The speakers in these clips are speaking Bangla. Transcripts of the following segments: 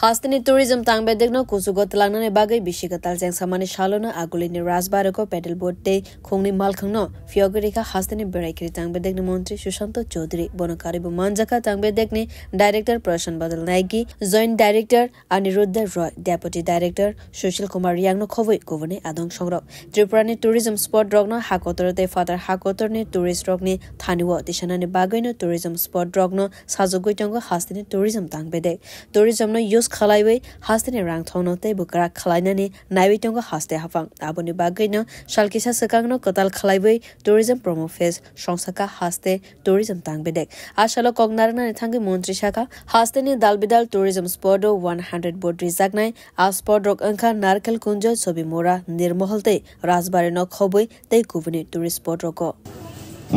Hastani tourism tangbedegno kusugotlangna bagai bishikatal jang samani shalona agulini rasbarako pedal boat te khongni malkhangno fiogurika hastani berakri tangbedegni montri Sushanto Chaudhary bonakari manjaka tangbedegni director Prashan Badal Naigi joint director Aniruddha Roy deputy director Sushil Kumar Yangno khoboi governor adong songrok Tripurani tourism spot rogno hakotorte father hakotorni tourist rogni thaniwo tishanani bagaino tourism spot rogno sajogoitongo hastani tourism tangbedeg tourism no Khalaiway hastani rang thongnote bukara khalainani naibitongo haste hafang aboni bagaino shalkisa sakangno kotal Khalaiway tourism promo phase songsaka haste tourism tangbedek ashalo kognarna thangi montri shaka hastani dalbidal tourism spot 100 boat rizagnai a spot rok angkha narkel kunjo sobi mora nirmoholte rajbare no khoboi tei kubuni tourist spot roko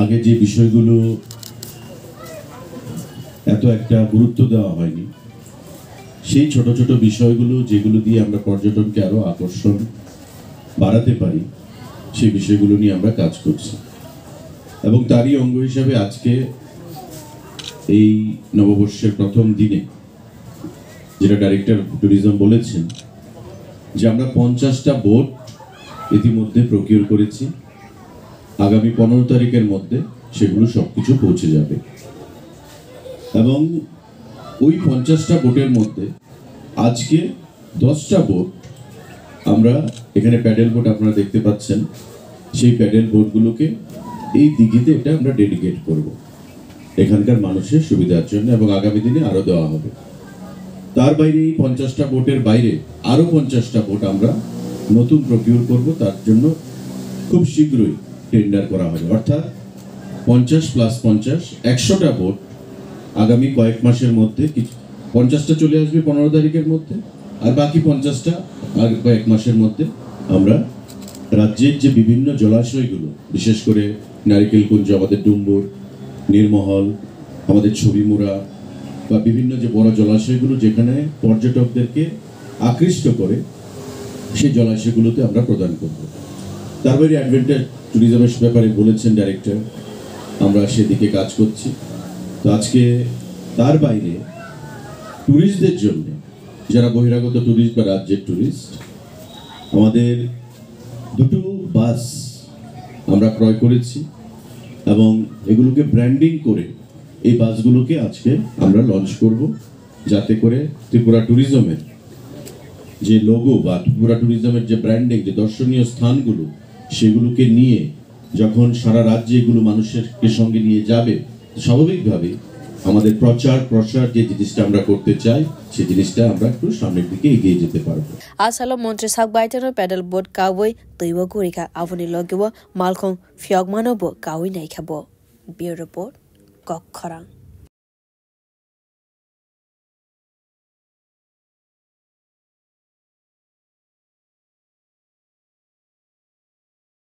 আগে যে বিষয়গুলো এত একটা গুরুত্ব দেওয়া হয়নি সেই ছোট ছোট বিষয়গুলো যেগুলো দিয়ে আমরা পর্যটনকে আরো আকর্ষণ বাড়াতে পারি সেই বিষয়গুলো নিয়ে আমরা কাজ করছি এবং তারই অঙ্গ হিসেবে আজকে এই নববর্ষের প্রথম দিনে যেটা ডাইরেক্টর ট্যুরিজম বলেছেন যে আমরা 50টা বোট ইতিমধ্যে প্রকিউর করেছি আগামী 15 তারিখের মধ্যে সেগুলো সবকিছু পৌঁছে যাবে এবং ওই 50টা বোটের মধ্যে আজকে 10টা বোট আমরা এখানে প্যাডেল বোট আপনারা দেখতে পাচ্ছেন সেই প্যাডেল বোটগুলোকে এই দিঘিতে এটা আমরা ডেডিকেট করব এখানকার মানুষের সুবিধার জন্য এবং আগামী দিনে আরো দেওয়া হবে তার বাইরে এই 50টা বোটের বাইরে আরো 50টা বোট আমরা নতুন প্রকিউর করব তার জন্য খুব শীঘ্রই টেন্ডার করা হবে অর্থাৎ 50 প্লাস 50 100টা বোট আগামী কয়েক মাসের মধ্যে 50টা চলে আসবে 15 তারিখের মধ্যে আর বাকি 50টা আর কয়েক মাসের মধ্যে আমরা রাজ্যের যে বিভিন্ন জলাশয়গুলো বিশেষ করে নারিকেলকুঞ্জ আমাদের ডুম্বুর নির্মহল আমাদের ছবিমুড়া বা বিভিন্ন যে বড় জলাশয়গুলো যেখানে পর্যটকদেরকে আকৃষ্ট করে সেই জলাশয়গুলোতে আমরা প্রদান করব তারপরে অ্যাডভেঞ্চার ট্যুরিজমের ব্যাপারে বলেছেন ডাইরেক্টর আমরা সেদিকে কাজ করছি তো আজকে তার বাইরে ট্যুরিস্টদের জন্য যারা বহিরাগত ট্যুরিস্ট বা রাজ্যের ট্যুরিস্ট আমাদের দুটো বাস আমরা ক্রয় করেছি এবং এগুলোকে ব্র্যান্ডিং করে এই বাসগুলোকে আজকে আমরা লঞ্চ করব যাতে করে ত্রিপুরা ট্যুরিজমের যে লোগো বা ত্রিপুরা ট্যুরিজমের যে ব্র্যান্ডিং যে দর্শনীয় স্থানগুলো সেগুলোকে নিয়ে যখন সারা রাজ্যে এগুলো মানুষের সঙ্গে নিয়ে যাবে স্বাভাবিকভাবে আমাদের প্রচার যে জিনিসটা আমরা করতে চাই সেই জিনিসটা আমরা একটু সামনের দিকে এগিয়ে যেতে পারবো আসলে মন্ত্রী সাক বাইটানো প্যাডেল বোট কাউই তৈব কুরিকা আবনি লগিব মালখং ফিয়গমানব কাউই নাই খাব বিউরো রিপোর্ট কক্ষরাং